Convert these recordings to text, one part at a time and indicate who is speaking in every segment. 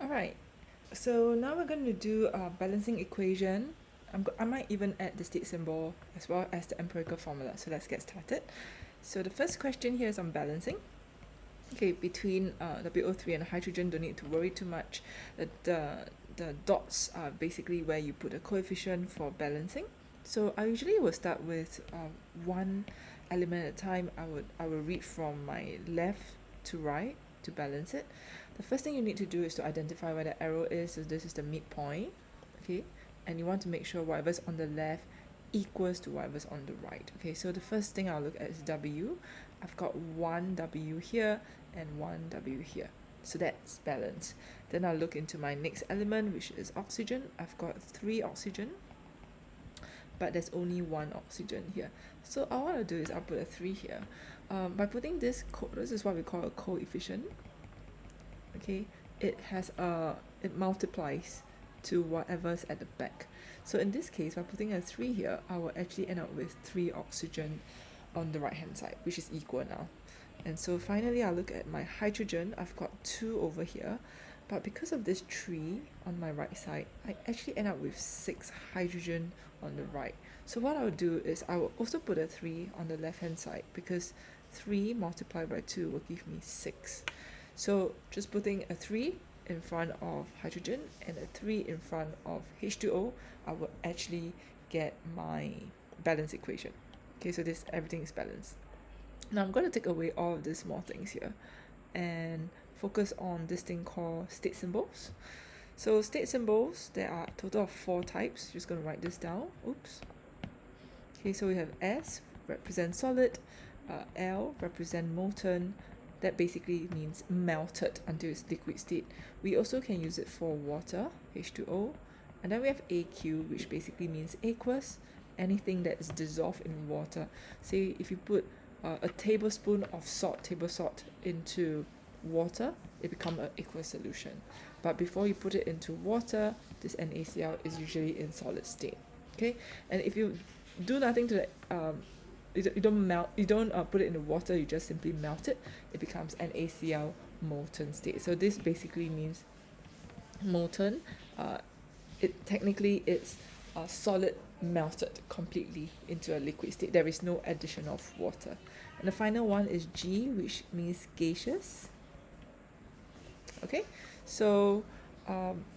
Speaker 1: Alright, so now we're going to do a balancing equation. I might even add the state symbol as well as the empirical formula. So let's get started. So the first question here is on balancing. Okay, between WO3 and hydrogen, don't need to worry too much. The dots are basically where you put a coefficient for balancing. So I usually will start with one element at a time. I will read from my left to right to balance it. The first thing you need to do is to identify where the arrow is. So this is the midpoint, okay? And you want to make sure whatever's on the left equals to whatever's on the right. Okay, so the first thing I'll look at is W. I've got one W here and one W here. So that's balance. Then I'll look into my next element, which is oxygen. I've got 3 oxygen, but there's only 1 oxygen here. So all I want to do is I'll put a 3 here. By putting this is what we call a coefficient. Okay, it multiplies to whatever's at the back. So in this case, by putting a 3 here, I will actually end up with 3 oxygen on the right hand side, which is equal now. And so finally, I'll look at my hydrogen. I've got 2 over here, but because of this 3 on my right side, I actually end up with 6 hydrogen on the right. So what I'll do is I will also put a 3 on the left hand side, because 3 multiplied by 2 will give me 6. So just putting a 3 in front of hydrogen and a 3 in front of H2O, I will actually get my balance equation. Okay, so everything is balanced. Now I'm going to take away all of these small things here and focus on this thing called state symbols. So state symbols, there are a total of 4 types. Just going to write this down. Oops. Okay, so we have S, represent solid, L, represent molten. That basically means melted until it's liquid state. We also can use it for water, H2O. And then we have AQ, which basically means aqueous, anything that is dissolved in water. Say if you put a tablespoon of table salt into water, it becomes an aqueous solution. But before you put it into water, this NaCl is usually in solid state. Okay, and if you do nothing to that, you don't put it in the water, you just simply melt it, it becomes NaCl molten state. So this basically means molten. It's solid melted completely into a liquid state. There is no addition of water. And the final one is G, which means gaseous. Okay, so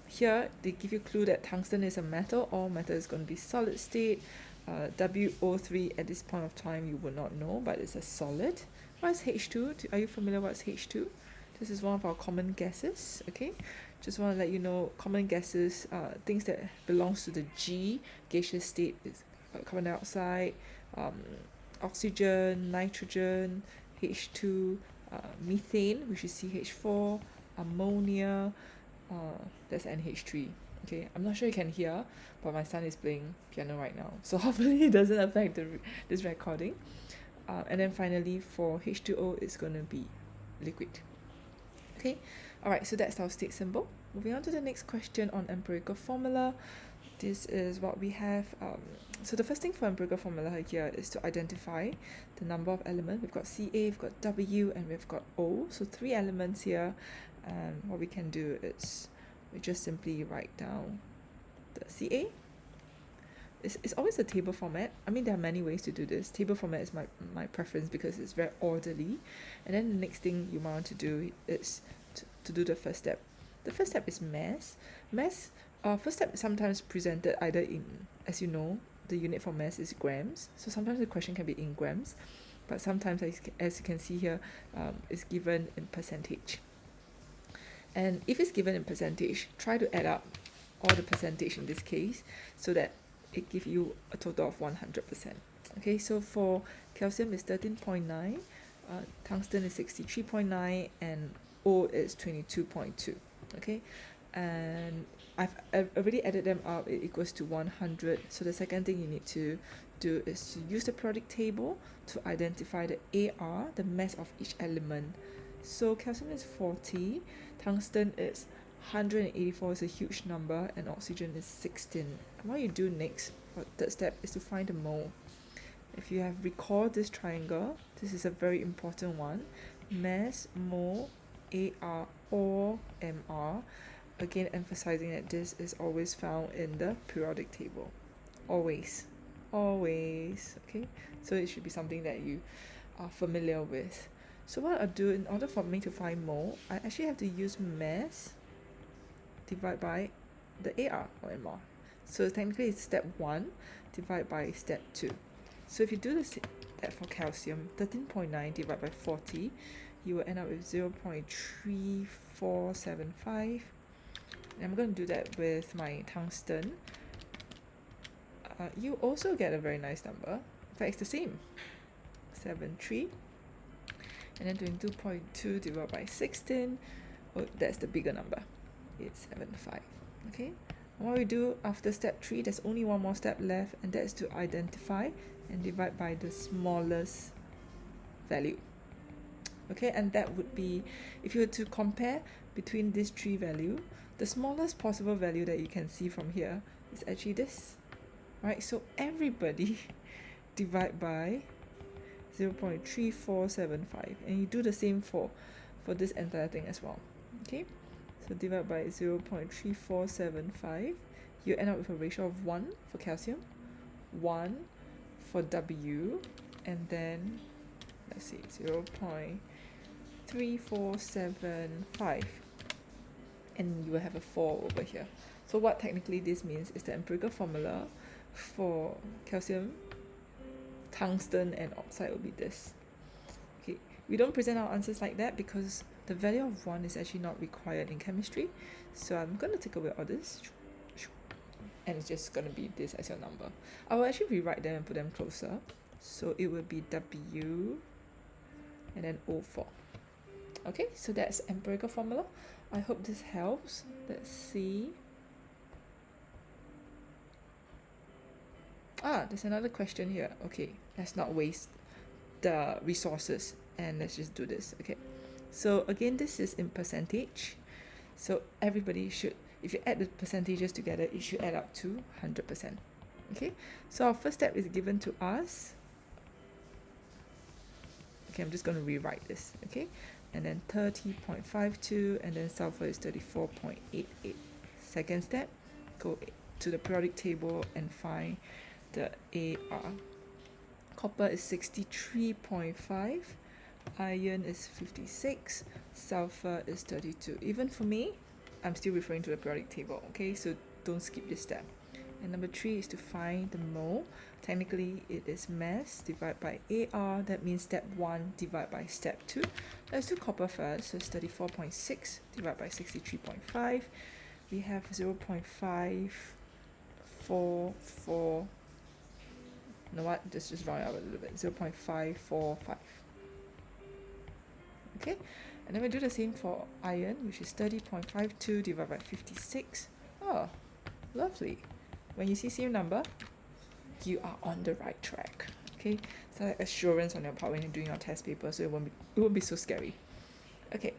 Speaker 1: here they give you a clue that tungsten is a metal. All metal is going to be solid state. WO3 at this point of time you will not know, but it's a solid. What's H2? Are you familiar what's H2? This is one of our common gases. Okay, just want to let you know common gases, things that belongs to the G gaseous state is carbon dioxide, oxygen, nitrogen, H2, methane, which is CH4, ammonia, that's NH3. Okay, I'm not sure you can hear, but my son is playing piano right now, so hopefully it doesn't affect this recording. And then finally for H2O, it's going to be liquid. Okay, alright, so that's our state symbol. Moving on to the next question on empirical formula. This is what we have. So the first thing for empirical formula here is to identify the number of elements. We've got Ca, we've got W, and we've got O. So 3 elements here. And what we can do is we just simply write down the Ca. It's always a table format. I mean, there are many ways to do this. Table format is my preference because it's very orderly. And then the next thing you might want to do is to do the first step. The first step is mass. First step is sometimes presented either in, as you know, the unit for mass is grams. So sometimes the question can be in grams, but sometimes, as you can see here, it's given in percentage. And if it's given in percentage, try to add up all the percentage in this case so that it gives you a total of 100%. Okay, so for calcium is 13.9, tungsten is 63.9, and O is 22.2. Okay, and I've already added them up, it equals to 100. So the second thing you need to do is to use the periodic table to identify the AR, the mass of each element. So calcium is 40, tungsten is 184, is a huge number, and oxygen is 16. And what you do next for the third step is to find the mole. If you have recalled this triangle, this is a very important one. Mass, mole, AR, or MR. Again, emphasizing that this is always found in the periodic table. Always. Okay, so it should be something that you are familiar with. So what I'll do, in order for me to find mole, I actually have to use mass divide by the AR or MR. So technically it's step 1 divided by step 2. So if you do that for calcium, 13.9 divided by 40, you will end up with 0.3475. And I'm going to do that with my tungsten. You also get a very nice number. In fact, it's the same, 73. And then 22.2 divided by 16, oh, that's the bigger number, it's 75. Okay, and what we do after step 3, there's only one more step left, and that's to identify and divide by the smallest value. Okay, and that would be, if you were to compare between these 3 values, the smallest possible value that you can see from here is actually this. Right, so everybody divide by 0.3475, and you do the same for this entire thing as well. Okay, so divide by 0.3475, you end up with a ratio of 1 for calcium, 1 for W, and then let's see, 0.3475, and you will have a 4 over here. So what technically this means is the empirical formula for calcium, tungsten, and oxide will be this. Okay, we don't present our answers like that because the value of 1 is actually not required in chemistry. So I'm going to take away all this, and it's just going to be this as your number. I will actually rewrite them and put them closer. So it will be W and then O4. Okay, so that's empirical formula. I hope this helps. Let's see. There's another question here. Okay, let's not waste the resources and let's just do this. Okay, so again, this is in percentage. So everybody should, if you add the percentages together, it should add up to 100%. Okay, so our first step is given to us. Okay, I'm just going to rewrite this. Okay, and then 30.52, and then sulfur is 34.88. Second step, go to the periodic table and find the AR. Copper is 63.5, iron is 56, sulfur is 32. Even for me, I'm still referring to the periodic table, okay? So don't skip this step. And number 3 is to find the mole. Technically, it is mass divided by AR. That means step 1 divided by step 2. Let's do copper first. So it's 34.6 divided by 63.5. We have 0.544. You know what? Just round it up a little bit. 0.545. Okay, and then we do the same for iron, which is 30.52 divided by 56. Oh, lovely. When you see same number, you are on the right track. Okay, so like assurance on your part when you're doing your test paper, so it won't be so scary. Okay,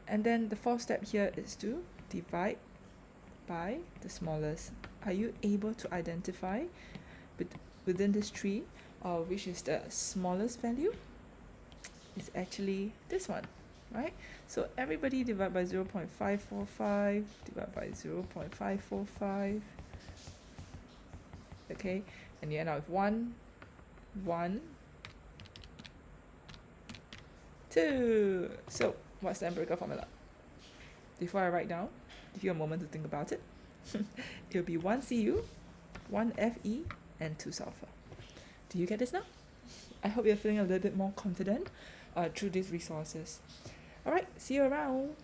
Speaker 1: and then the fourth step here is to divide by the smallest. Are you able to identify within this tree which is the smallest value? It's actually this one, right? So everybody divide by 0.545, divide by 0.545. Okay, and you end up with 1, 1, 2. So what's the empirical formula? Before I write down, give you a moment to think about it. It'll be 1 Cu, 1 Fe, and 2 sulfur. Do you get this now? I hope you're feeling a little bit more confident through these resources. Alright, see you around.